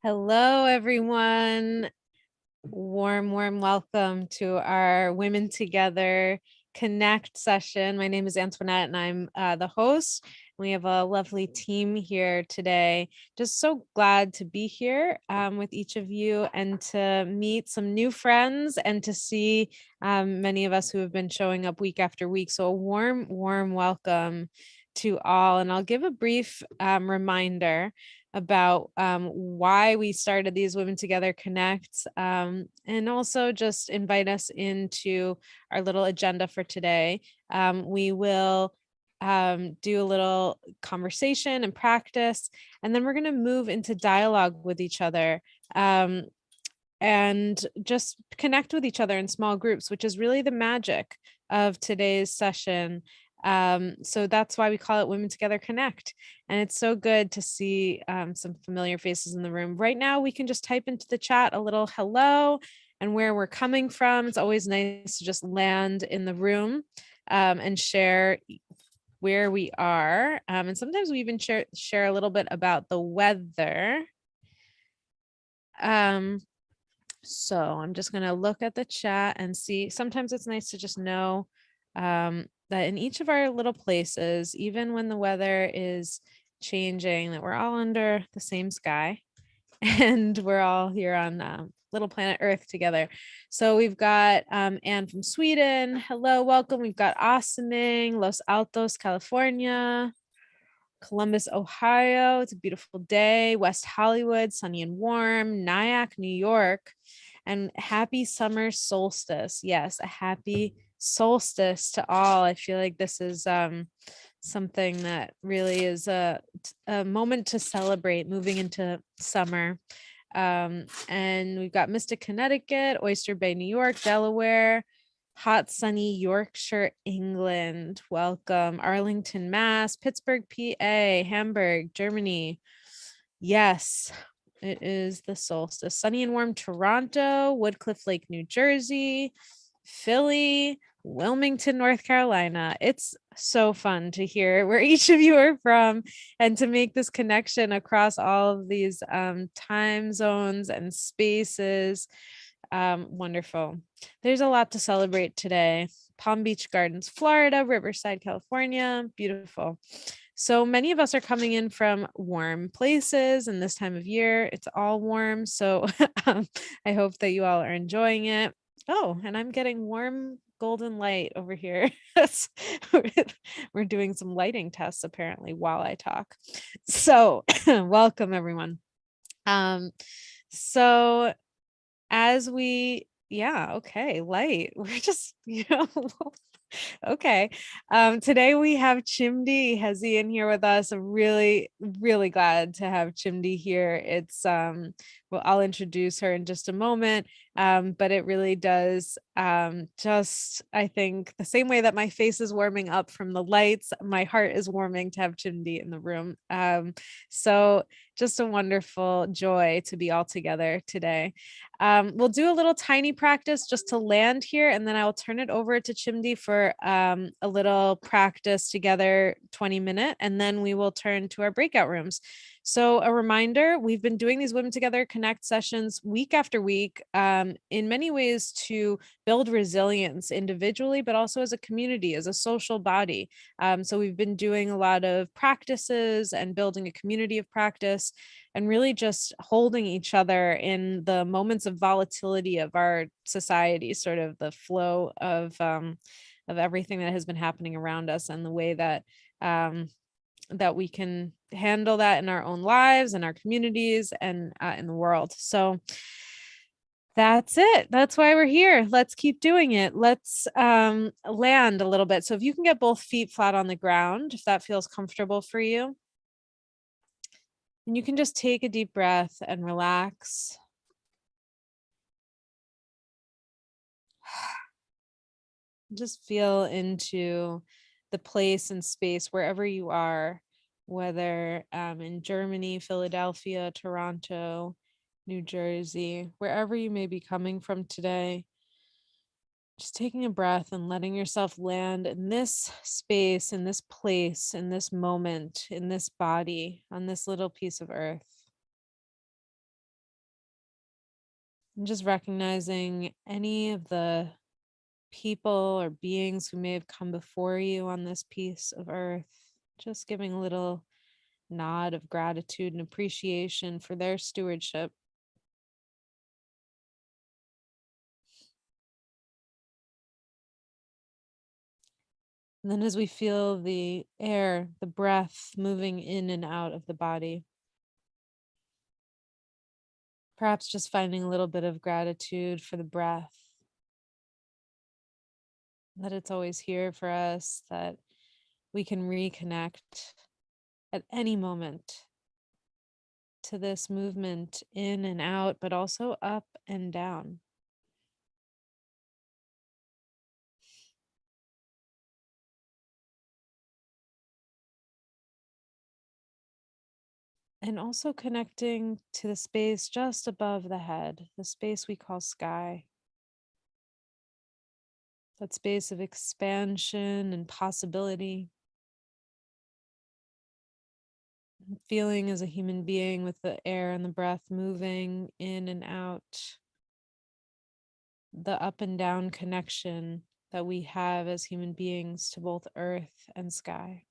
Hello, everyone. Warm welcome to our Women Together Connect session. My name is Antoinette and I'm the host. We have a lovely team here today. Just so glad to be here with each of you and to meet some new friends and to see many of us who have been showing up week after week. So a warm welcome to all. And I'll give a brief reminder about why we started these Women Together Connect, and also just invite us into our little agenda for today. We will do a little conversation and practice, and then we're going to move into dialogue with each other. And just connect with each other in small groups, which is really the magic of today's session. So that's why we call it Women Together Connect. And it's so good to see some familiar faces in the room. Right now, we can just type into the chat a little hello and where we're coming from. It's always nice to just land in the room and share where we are. And sometimes we even share a little bit about the weather. So I'm just going to look at the chat and see. Sometimes it's nice to just know that in each of our little places, even when the weather is changing, that we're all under the same sky and we're all here on little planet Earth together. So we've got Anne from Sweden. Hello, welcome. We've got Awesomeing, Los Altos, California. Columbus, Ohio. It's a beautiful day. West Hollywood, sunny and warm. Nyack, New York. And happy summer solstice. Yes, a happy solstice to all. I feel like this is something that really is a moment to celebrate moving into summer. And we've got Mystic, Connecticut, Oyster Bay, New York, Delaware, hot, sunny Yorkshire, England. Welcome. Arlington, Mass, Pittsburgh, PA, Hamburg, Germany. Yes, it is the solstice. Sunny and warm Toronto, Woodcliff Lake, New Jersey, Philly, Wilmington, North Carolina. It's so fun to hear where each of you are from and to make this connection across all of these time zones and spaces. Wonderful. There's a lot to celebrate today. Palm Beach Gardens, Florida, Riverside, California. Beautiful. So many of us are coming in from warm places, and this time of year, it's all warm. So I hope that you all are enjoying it. Oh, and I'm getting warm golden light over here. We're doing some lighting tests apparently while I talk. So welcome everyone. So as we, yeah, okay, light. We're just, okay. Today we have Chimdi Ihezie in here with us. I'm really glad to have Chimdi here. It's well, I'll introduce her in just a moment. But it really does just, I think, the same way that my face is warming up from the lights, my heart is warming to have Chimdi in the room. So just a wonderful joy to be all together today. We'll do a little tiny practice just to land here, and then I will turn it over to Chimdi for a little practice together, 20-minute, and then we will turn to our breakout rooms. So a reminder, we've been doing these Women Together Connect sessions week after week, in many ways to build resilience individually, but also as a community, as a social body. So we've been doing a lot of practices and building a community of practice and really just holding each other in the moments of volatility of our society, sort of the flow of everything that has been happening around us and the way that that we can handle that in our own lives and our communities and in the world. So that's it. That's why we're here. Let's keep doing it. Let's land a little bit. So if you can get both feet flat on the ground, if that feels comfortable for you. And you can just take a deep breath and relax. Just feel into the place and space wherever you are, whether in Germany, Philadelphia, Toronto, New Jersey, wherever you may be coming from today. Just taking a breath and letting yourself land in this space, in this place, in this moment, in this body, on this little piece of earth. And just recognizing any of the people or beings who may have come before you on this piece of earth, just giving a little nod of gratitude and appreciation for their stewardship. And then as we feel the air, the breath moving in and out of the body, perhaps just finding a little bit of gratitude for the breath, that it's always here for us, that we can reconnect at any moment to this movement in and out, but also up and down. And also connecting to the space just above the head, the space we call sky, that space of expansion and possibility. Feeling as a human being with the air and the breath moving in and out, the up and down connection that we have as human beings to both earth and sky.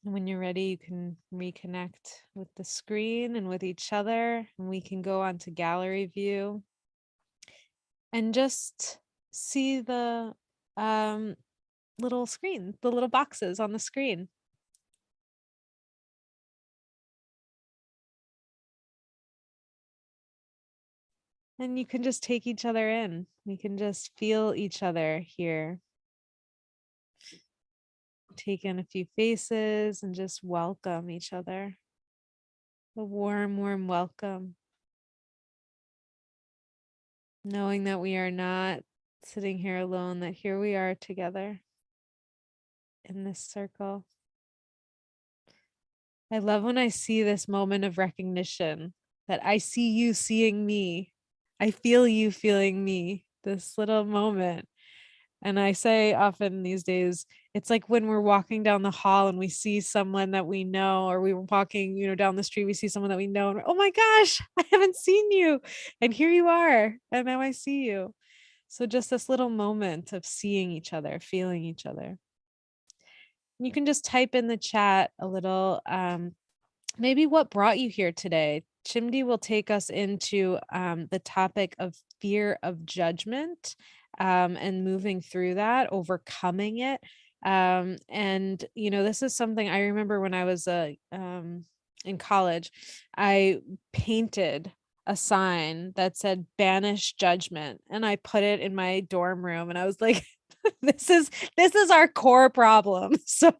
And when you're ready, you can reconnect with the screen and with each other, and we can go on to gallery view and just see the um, little screen, the little boxes on the screen. And you can just take each other in. We can just feel each other here. Take in a few faces and just welcome each other. A warm, warm welcome. Knowing that we are not sitting here alone, that here we are together in this circle. I love when I see this moment of recognition, that I see you seeing me. I feel you feeling me, this little moment. And I say often these days, it's like when we're walking down the hall and we see someone that we know, or we were walking, down the street, we see someone that we know, and we're, oh my gosh, I haven't seen you. And here you are. And now I see you. So just this little moment of seeing each other, feeling each other. You can just type in the chat a little, maybe what brought you here today. Chimdi will take us into the topic of fear of judgment, and moving through that, overcoming it. And this is something I remember when I was in college. I painted a sign that said banish judgment, and I put it in my dorm room, and I was like, this is our core problem. So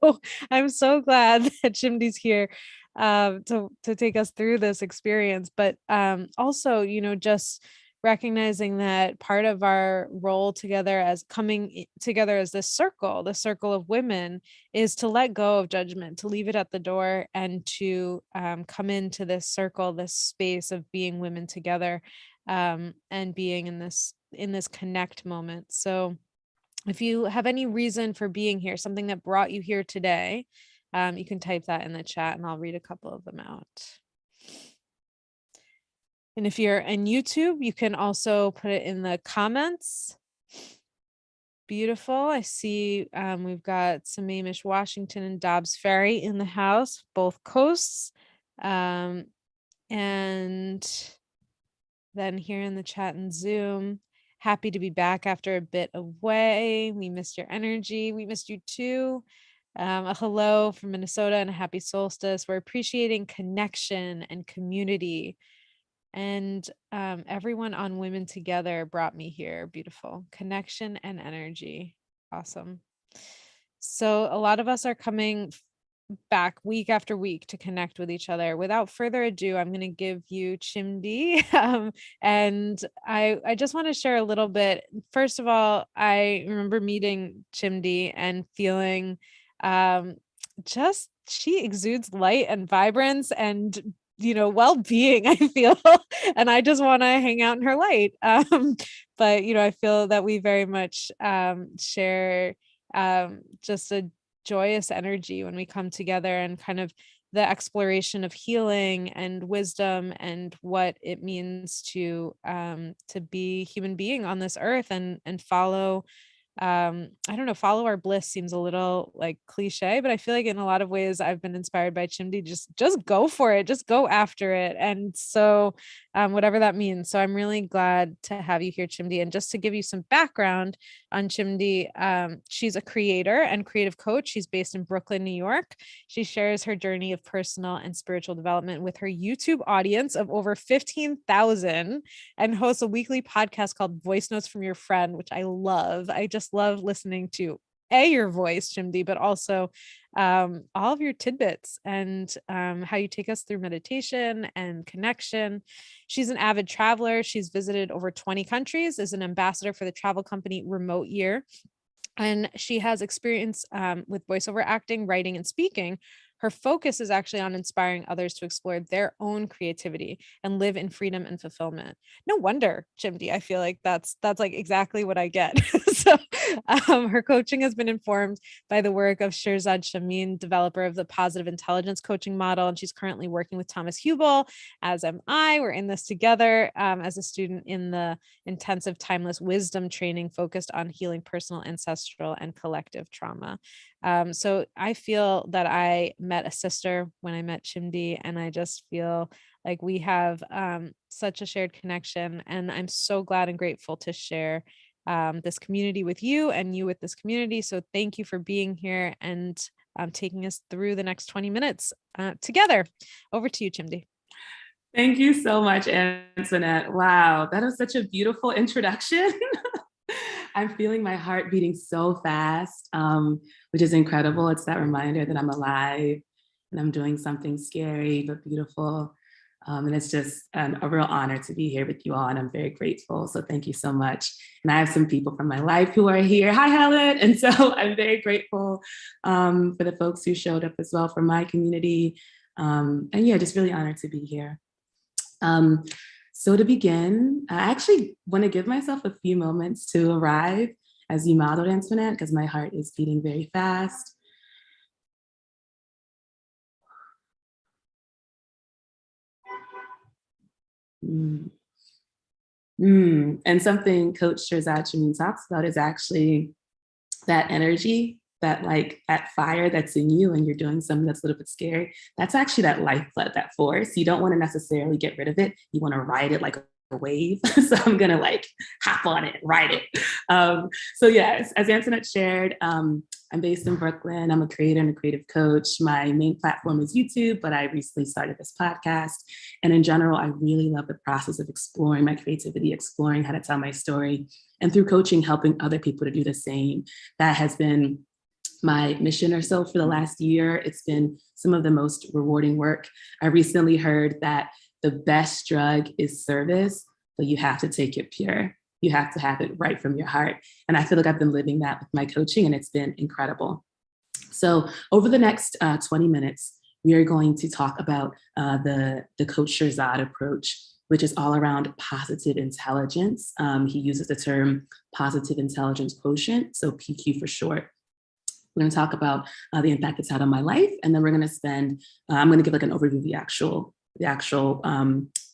I'm so glad that Chimdi's here to take us through this experience. But also, just recognizing that part of our role together, as coming together as this circle, the circle of women, is to let go of judgment, to leave it at the door, and to come into this circle, this space of being women together, and being in this connect moment. So if you have any reason for being here, something that brought you here today, you can type that in the chat and I'll read a couple of them out. And if you're in YouTube, you can also put it in the comments. Beautiful. I see we've got Sammamish Washington and Dobbs Ferry in the house, both coasts. And then here in the chat and Zoom, happy to be back after a bit away. We missed your energy. We missed you too. A hello from Minnesota and a happy solstice. We're appreciating connection and community. And everyone on Women Together brought me here. Beautiful. Connection and energy. Awesome. So a lot of us are coming back week after week to connect with each other. Without further ado, I'm going to give you Chimdi. And I just want to share a little bit. First of all, I remember meeting Chimdi and feeling just she exudes light and vibrance and well-being, I feel. And I just want to hang out in her light. But I feel that we very much share just a joyous energy when we come together, and kind of the exploration of healing and wisdom and what it means to be human being on this earth, and follow, I don't know, follow our bliss seems a little like cliche, but I feel like in a lot of ways I've been inspired by Chimdi. Just go for it, just go after it. And so whatever that means. So I'm really glad to have you here, Chimdi. And just to give you some background on Chimdi, she's a creator and creative coach. She's based in Brooklyn, New York. She shares her journey of personal and spiritual development with her YouTube audience of over 15,000, and hosts a weekly podcast called Voice Notes from Your Friend, which I love. I just love listening to your voice, Chimdi, but also all of your tidbits, and how you take us through meditation and connection. She's an avid traveler. She's visited over 20 countries, is an ambassador for the travel company Remote Year, and she has experience with voiceover acting, writing, and speaking. Her focus is actually on inspiring others to explore their own creativity and live in freedom and fulfillment. No wonder, Chimdi, I feel like that's like exactly what I get. So her coaching has been informed by the work of Shirzad Shamin, developer of the positive intelligence coaching model. And she's currently working with Thomas Hubel, as am I. We're in this together as a student in the intensive timeless wisdom training focused on healing personal, ancestral, and collective trauma. So I feel that I met a sister when I met Chimdi, and I just feel like we have such a shared connection. And I'm so glad and grateful to share this community with you, and you with this community. So thank you for being here and taking us through the next 20 minutes together. Over to you, Chimdi. Thank you so much, Antoinette. Wow, that was such a beautiful introduction. I'm feeling my heart beating so fast, which is incredible. It's that reminder that I'm alive and I'm doing something scary but beautiful. And it's just a real honor to be here with you all, and I'm very grateful. So thank you so much. And I have some people from my life who are here. Hi, Helen. And so I'm very grateful for the folks who showed up as well from my community. And yeah, just really honored to be here. So to begin, I actually want to give myself a few moments to arrive as you modeled, Antoinette, because my heart is beating very fast. And something Coach Shirzad Shamin talks about is actually that energy, that fire that's in you, and you're doing something that's a little bit scary. That's actually that lifeblood, that force. You don't want to necessarily get rid of it. You want to ride it like a wave. So I'm gonna hop on it, ride it. So yes, as Antoinette shared, I'm based in Brooklyn. I'm a creator and a creative coach. My main platform is YouTube, but I recently started this podcast. And in general, I really love the process of exploring my creativity, exploring how to tell my story, and through coaching, helping other people to do the same. That has been my mission or so for the last year. It's been some of the most rewarding work. I recently heard that the best drug is service, but you have to take it pure. You have to have it right from your heart. And I feel like I've been living that with my coaching, and it's been incredible. So over the next 20 minutes, we are going to talk about the Coach Shirzad approach, which is all around positive intelligence. He uses the term positive intelligence quotient, so PQ for short. We're going to talk about the impact it's had on my life, and then we're going to spend, I'm going to give an overview of the actual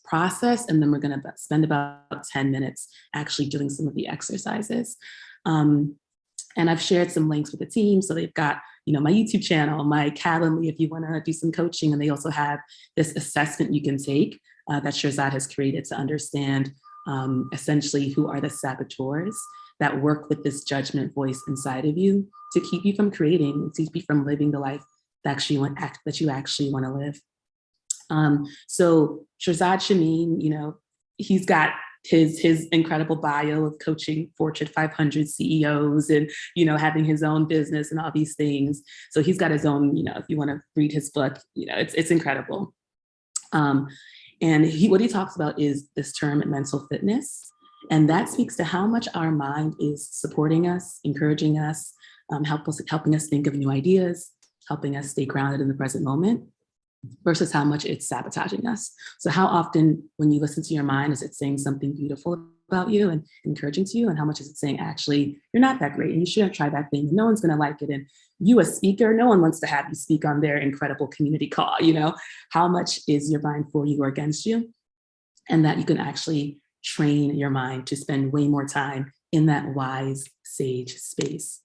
process, and then we're going to spend about 10 minutes actually doing some of the exercises. And I've shared some links with the team, so they've got my YouTube channel, my Calendly if you want to do some coaching, and they also have this assessment you can take that Shirzad has created to understand essentially who are the saboteurs that work with this judgment voice inside of you to keep you from creating, to keep you from living the life that you actually want to live. So Shirzad Shamin, he's got his incredible bio of coaching Fortune 500 CEOs and, having his own business and all these things. So he's got his own, if you want to read his book, it's incredible. And what he talks about is this term mental fitness. And that speaks to how much our mind is supporting us, encouraging us, helping us think of new ideas, helping us stay grounded in the present moment. versus how much it's sabotaging us. So how often when you listen to your mind, is it saying something beautiful about you and encouraging to you? And how much is it saying, actually, you're not that great and you shouldn't try that thing and no one's going to like it. And you, a speaker, no one wants to have you speak on their incredible community call. How much is your mind for you or against you? And that you can actually train your mind to spend way more time in that wise sage space.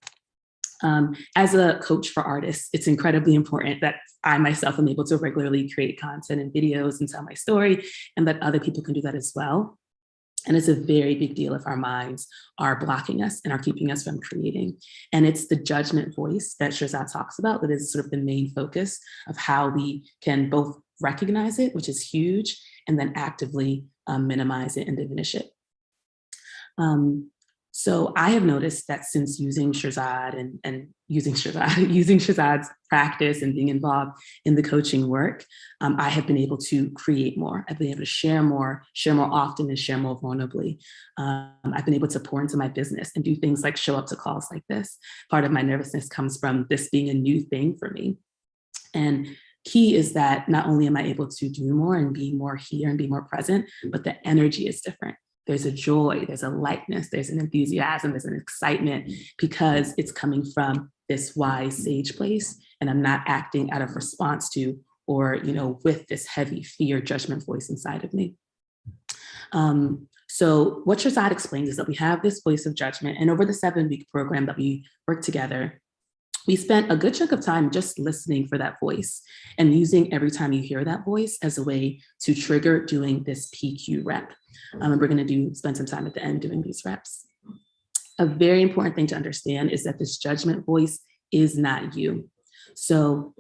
As a coach for artists, it's incredibly important that I myself am able to regularly create content and videos and tell my story, and that other people can do that as well. And it's a very big deal if our minds are blocking us and are keeping us from creating. And it's the judgment voice that Shirzad talks about that is sort of the main focus of how we can both recognize it, which is huge, and then actively minimize it and diminish it. So I have noticed that since using Shirzad and using Shirzad's practice and being involved in the coaching work, I have been able to create more. I've been able to share more often, and share more vulnerably. I've been able to pour into my business and do things like show up to calls like this. Part of my nervousness comes from this being a new thing for me. And key is that not only am I able to do more and be more here and be more present, but the energy is different. There's a joy, there's a lightness, there's an enthusiasm, there's an excitement, because it's coming from this wise sage place, and I'm not acting out of response to or with this heavy fear judgment voice inside of me. So what Shirzad explains is that we have this voice of judgment, and over the 7-week program that we worked together, we spent a good chunk of time just listening for that voice and using every time you hear that voice as a way to trigger doing this PQ rep. And we're going to spend some time at the end doing these reps. A very important thing to understand is that this judgment voice is not you. So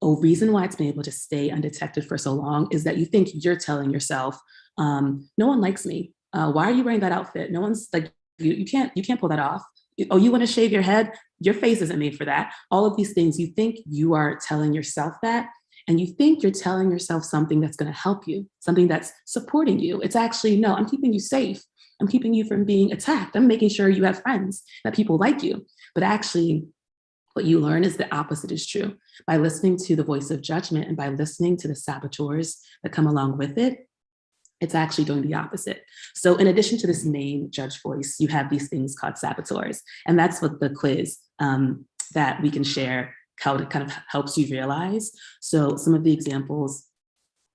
a reason why it's been able to stay undetected for so long is that you think you're telling yourself, no one likes me. Why are you wearing that outfit? No one's like, you can't pull that off. Oh, you want to shave your head? Your face isn't made for that. All of these things, you think you are telling yourself that, and you think you're telling yourself something that's going to help you, something that's supporting you. It's actually, no, I'm keeping you safe. I'm keeping you from being attacked. I'm making sure you have friends, that people like you. But actually, what you learn is the opposite is true. By listening to the voice of judgment and by listening to the saboteurs that come along with it, it's actually doing the opposite. So in addition to this name, judge voice, you have these things called saboteurs. And that's what the quiz that we can share, how it kind of helps you realize. So some of the examples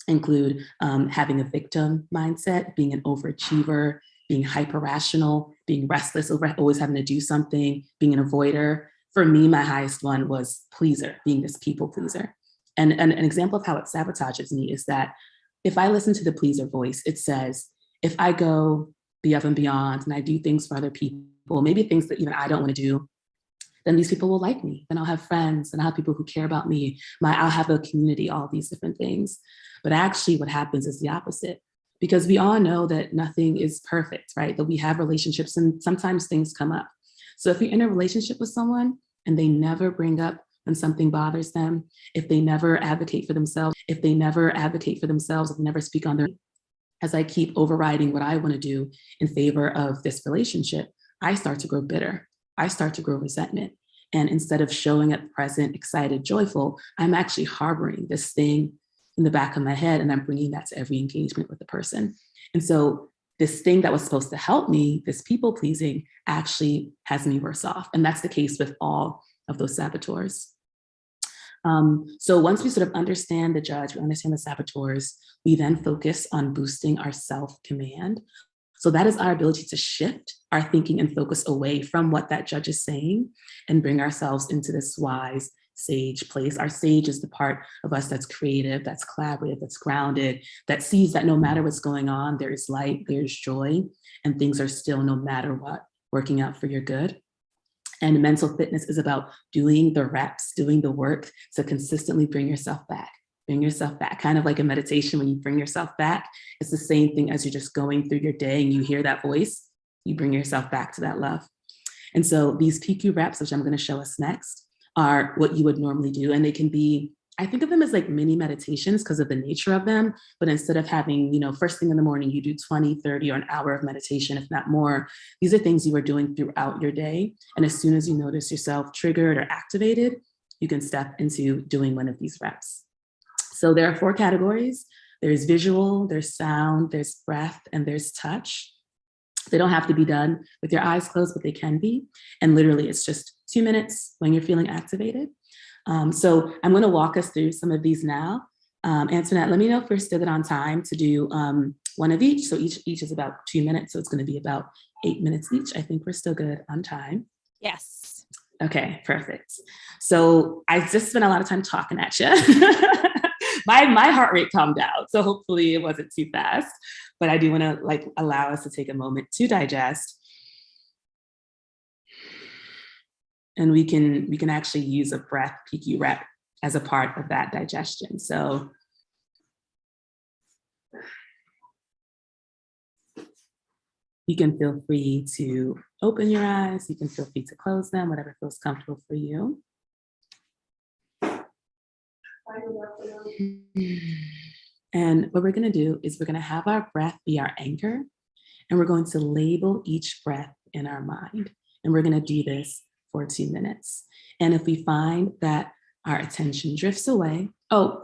include having a victim mindset, being an overachiever, being hyper-rational, being restless over always having to do something, being an avoider. For me, my highest one was pleaser, being this people pleaser. And an example of how it sabotages me is that if I listen to the pleaser voice, it says, if I go above and beyond and I do things for other people, maybe things that even I don't want to do, then these people will like me. Then I'll have friends and I'll have people who care about me. I'll have a community, all these different things. But actually what happens is the opposite, because we all know that nothing is perfect, right? That we have relationships and sometimes things come up. So if you're in a relationship with someone and they never bring up when something bothers them, if they never advocate for themselves, if they never speak on their, as I keep overriding what I want to do in favor of this relationship, I start to grow bitter. I start to grow resentment. And instead of showing up present, excited, joyful, I'm actually harboring this thing in the back of my head, and I'm bringing that to every engagement with the person. And so this thing that was supposed to help me, this people pleasing, actually has me worse off. And that's the case with all of those saboteurs. So once we sort of understand the judge, we understand the saboteurs, we then focus on boosting our self-command. So that is our ability to shift our thinking and focus away from what that judge is saying and bring ourselves into this wise sage place. Our sage is the part of us that's creative, that's collaborative, that's grounded, that sees that no matter what's going on, there is light, there's joy, and things are still, no matter what, working out for your good. And mental fitness is about doing the reps, doing the work to consistently bring yourself back, kind of like a meditation. When you bring yourself back, it's the same thing as you're just going through your day and you hear that voice, you bring yourself back to that love. And so these PQ reps, which I'm going to show us next, are what you would normally do. And they can be, I think of them as like mini meditations because of the nature of them. But instead of having, first thing in the morning, you do 20, 30 or an hour of meditation, if not more. These are things you are doing throughout your day. And as soon as you notice yourself triggered or activated, you can step into doing one of these reps. So there are 4 categories. There's visual, there's sound, there's breath, and there's touch. They don't have to be done with your eyes closed, but they can be. And literally, it's just 2 minutes when you're feeling activated. So I'm going to walk us through some of these now. Antoinette, let me know if we're still good on time to do one of each. So each is about 2 minutes. So it's going to be about 8 minutes each. I think we're still good on time. Yes. Okay, perfect. So I just spent a lot of time talking at you. My heart rate calmed down, so hopefully it wasn't too fast. But I do want to allow us to take a moment to digest, and we can actually use a breath PQ rep as a part of that digestion. So you can feel free to open your eyes. You can feel free to close them, whatever feels comfortable for you. And what we're going to do is we're going to have our breath be our anchor, and we're going to label each breath in our mind. And we're going to do this for 2 minutes. And if we find that our attention drifts away, oh,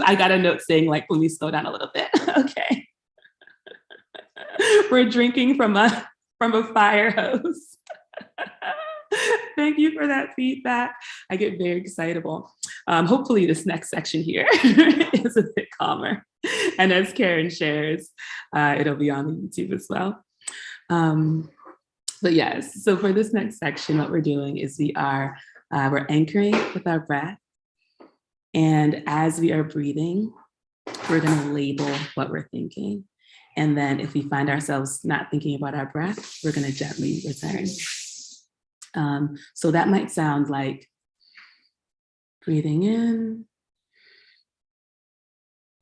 I got a note saying let me slow down a little bit. Okay. We're drinking from a fire hose. Thank you for that feedback. I get very excitable. Hopefully this next section here is a bit calmer. And as Karen shares, it'll be on YouTube as well. But yes, so for this next section, what we're doing is we're anchoring with our breath. And as we are breathing, we're going to label what we're thinking. And then if we find ourselves not thinking about our breath, we're going to gently return. So that might sound like breathing in,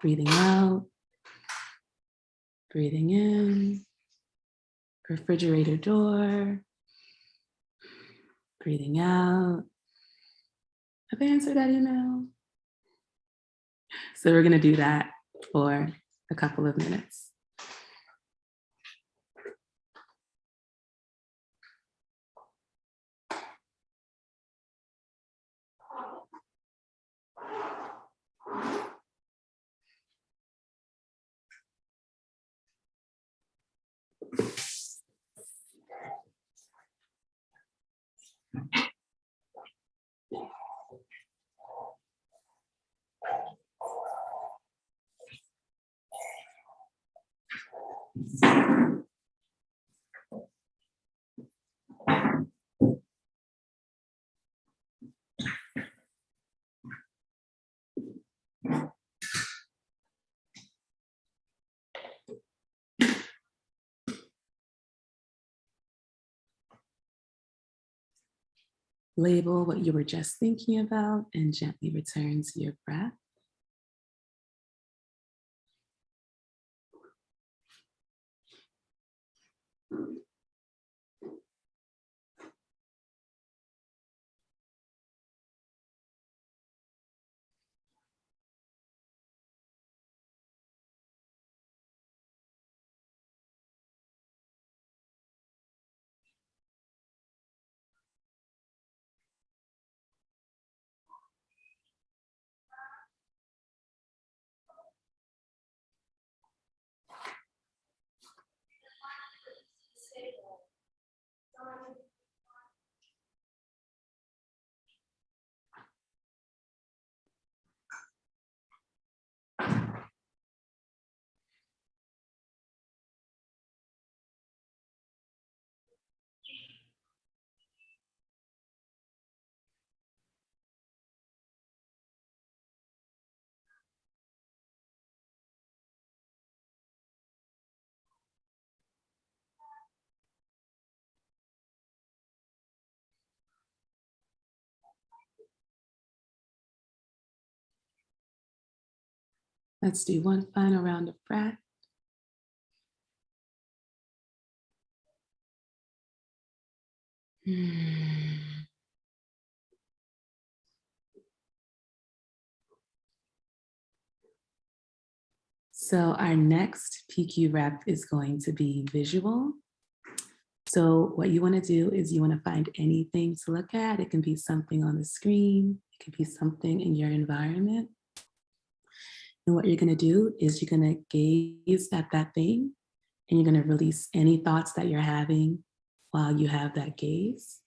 breathing out, breathing in, refrigerator door, breathing out. Have I answered that email? So we're going to do that for a couple of minutes. Label what you were just thinking about and gently return to your breath. Let's do one final round of breath. So our next PQ rep is going to be visual. So what you want to do is you want to find anything to look at. It can be something on the screen. It can be something in your environment. And what you're going to do is you're going to gaze at that thing and you're going to release any thoughts that you're having while you have that gaze.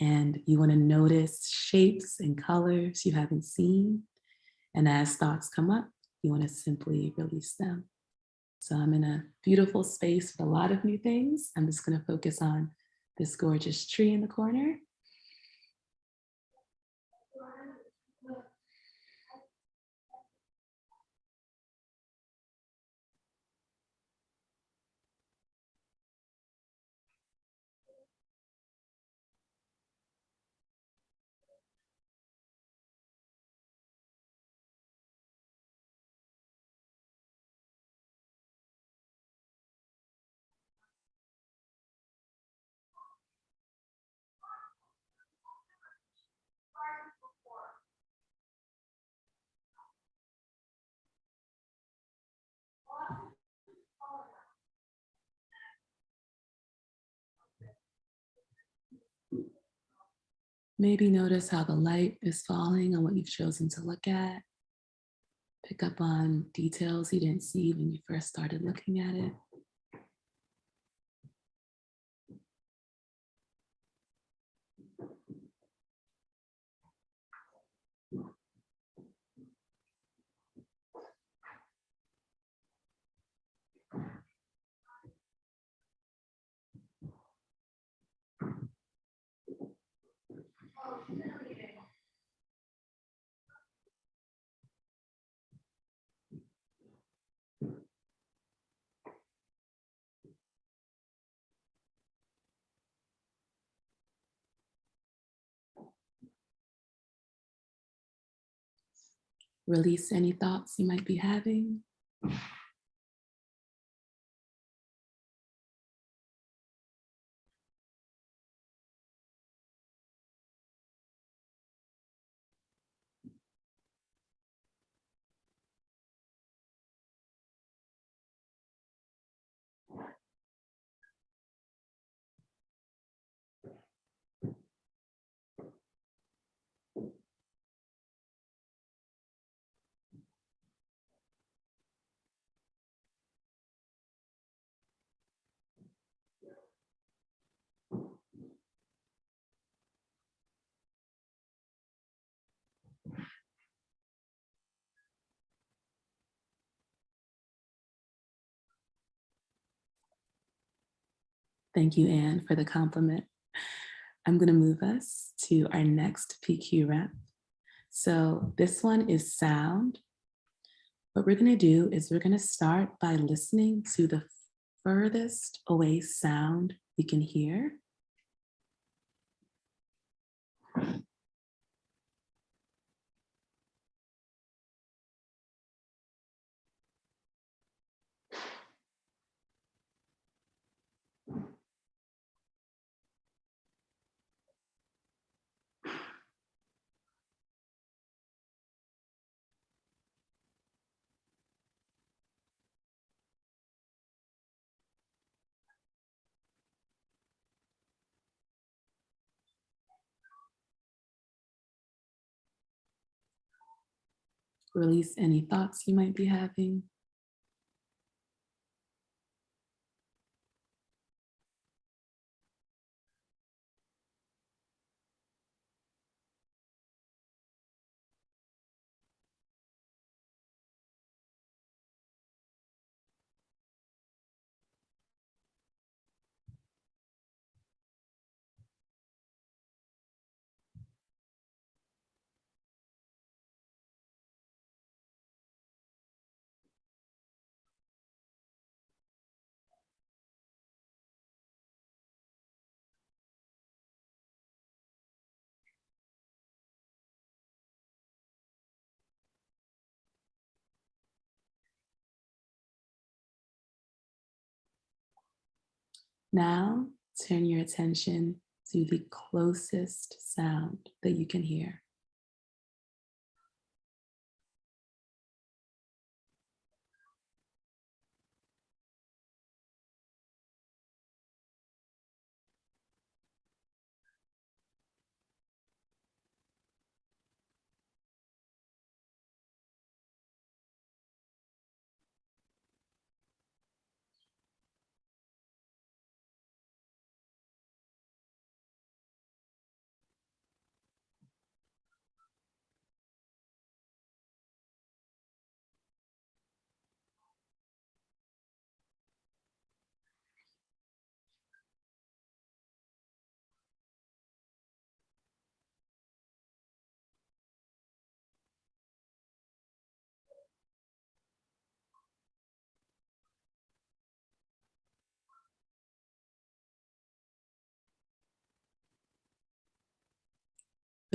And you want to notice shapes and colors you haven't seen. And as thoughts come up, you want to simply release them. So I'm in a beautiful space with a lot of new things. I'm just going to focus on this gorgeous tree in the corner. Maybe notice how the light is falling on what you've chosen to look at. Pick up on details you didn't see when you first started looking at it. Release any thoughts you might be having. Thank you, Anne, for the compliment. I'm going to move us to our next PQ rep. So this one is sound. What we're going to do is we're going to start by listening to the furthest away sound we can hear. Release any thoughts you might be having. Now, turn your attention to the closest sound that you can hear.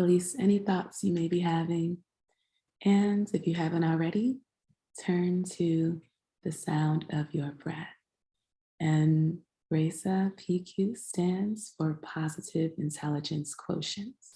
Release any thoughts you may be having. And if you haven't already, turn to the sound of your breath. And RAISA PQ stands for Positive Intelligence Quotients.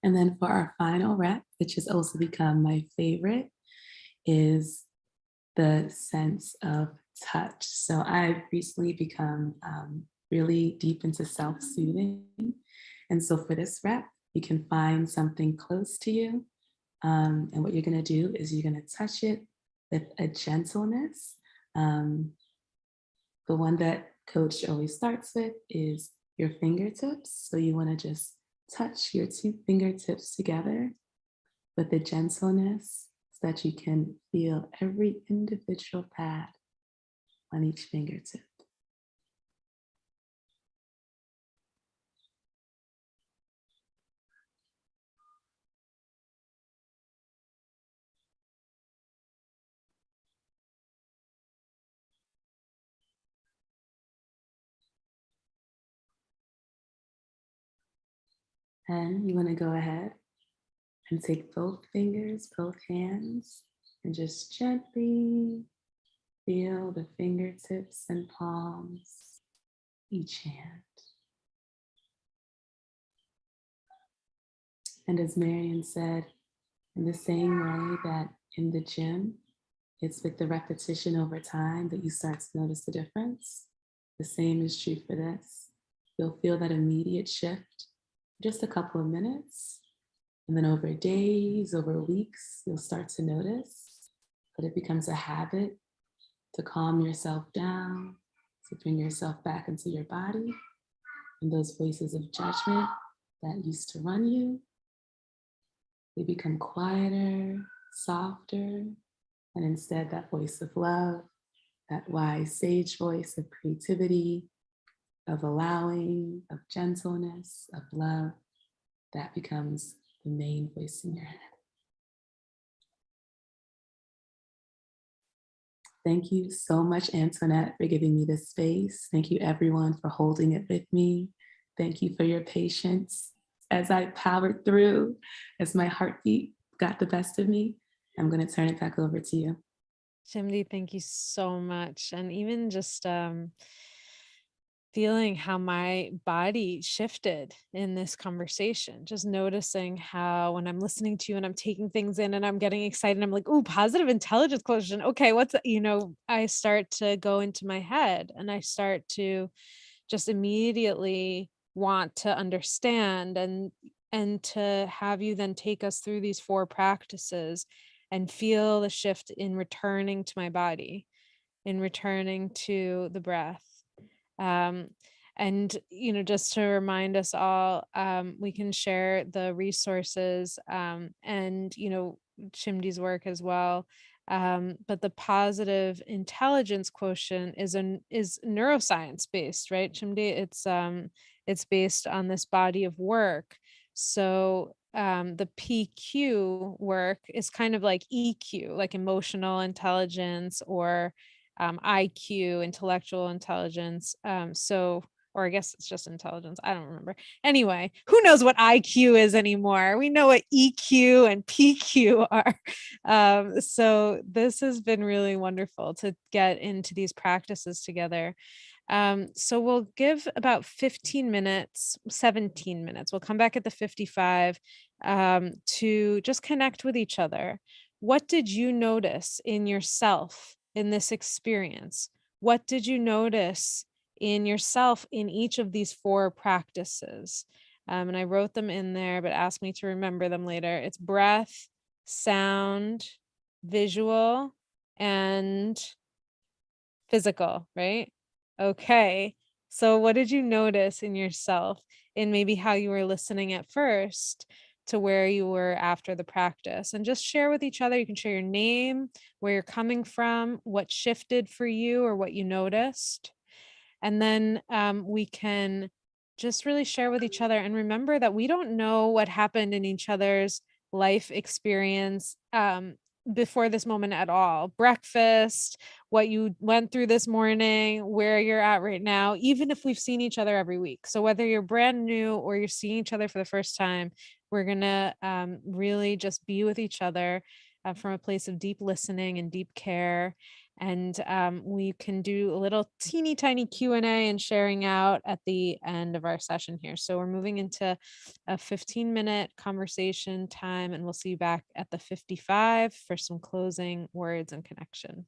And then for our final rep, which has also become my favorite, is the sense of touch. So I've recently become really deep into self-soothing. And so for this rep, you can find something close to you. And what you're gonna do is you're gonna touch it with a gentleness. The one that coach always starts with is your fingertips. So you wanna just touch your two fingertips together with a gentleness so that you can feel every individual pad on each fingertip. And you want to go ahead and take both fingers, both hands, and just gently feel the fingertips and palms, each hand. And as Marian said, in the same way that in the gym, it's with the repetition over time that you start to notice the difference. The same is true for this. You'll feel that immediate shift for just a couple of minutes. And then over days, over weeks, you'll start to notice that it becomes a habit to calm yourself down, to bring yourself back into your body. And those voices of judgment that used to run you, they become quieter, softer, and instead that voice of love, that wise sage voice of creativity, of allowing, of gentleness, of love, that becomes the main voice in your head. Thank you so much, Antoinette, for giving me this space. Thank you, everyone, for holding it with me. Thank you for your patience as I powered through, as my heartbeat got the best of me. I'm going to turn it back over to you. Chimdi, thank you so much. And even just feeling how my body shifted in this conversation, just noticing how when I'm listening to you and I'm taking things in and I'm getting excited, I'm like, ooh, positive intelligence quotient. Okay, what's that? I start to go into my head and I start to just immediately want to understand and to have you then take us through these 4 practices and feel the shift in returning to my body, in returning to the breath. um, and just to remind us all, we can share the resources, and Chimdi's work as well. But the positive intelligence quotient is neuroscience based, right, Chimdi? It's based on this body of work. So the PQ work is kind of like EQ, like emotional intelligence, or IQ, intellectual intelligence. Or I guess it's just intelligence. I don't remember. Anyway, who knows what IQ is anymore? We know what EQ and PQ are. So this has been really wonderful to get into these practices together. So we'll give about 15 minutes, 17 minutes. We'll come back at the 55 to just connect with each other. What did you notice in yourself in this experience? What did you notice in yourself in each of these 4 practices? And I wrote them in there, but asked me to remember them later. It's breath, sound, visual, and physical, right? Okay. So what did you notice in yourself in maybe how you were listening at first to where you were after the practice? And just share with each other. You can share your name, where you're coming from, what shifted for you or what you noticed. And then we can just really share with each other and remember that we don't know what happened in each other's life experience before this moment at all. Breakfast, what you went through this morning, where you're at right now, even if we've seen each other every week. So whether you're brand new or you're seeing each other for the first time, we're going to really just be with each other from a place of deep listening and deep care, and we can do a little teeny tiny Q&A and sharing out at the end of our session here. So we're moving into a 15-minute conversation time, and we'll see you back at the 55 for some closing words and connection.